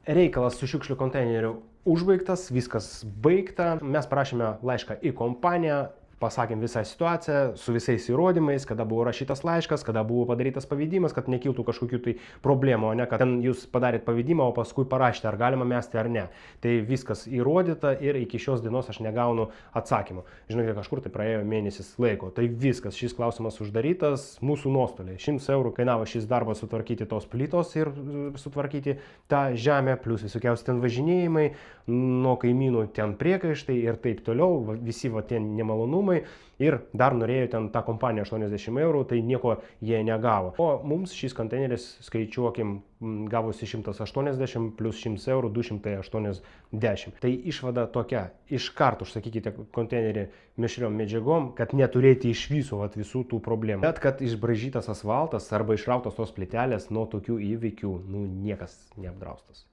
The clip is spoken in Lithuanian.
Reikalas su šiukšlių konteineriu užbaigtas, viskas baigta. Mes parašėme laišką į kompaniją, pasakėm visą situaciją su visais įrodymais, kada buvo rašytas laiškas, kada buvo padarytas pavedimas, kad nekiltų kažkokių tai problemų, o ne kad ten jūs padarėt pavedimą, o paskui parašėte, ar galima mesti ar ne. Tai viskas įrodyta ir iki šios dienos aš negaunu atsakymų. Žinote, kažkur tai praėjo mėnesis laiko. Tai viskas, šis klausimas uždarytas, mūsų nuostoliai. 100 eurų kainavo šis darbas sutvarkyti tos plytos ir sutvarkyti tą žemę, plus visokiausi ten važinėjimai, nuo kaimynų ten priekaištai ir taip toliau, visi va ten nemalonumai. Ir dar norėjo ten tą kompaniją 80 eurų, tai nieko jie negavo. O mums šis konteineris, skaičiuokim, gavosi 180 plus 100 eurų 280. Tai išvada tokia, iškart užsakykite konteinerį mišriom medžiagom, kad neturėti iš viso visų tų problemų. Bet kad išbraižytas asfaltas arba išrautos tos plytelės nuo tokių įvykių, niekas neapdraustas.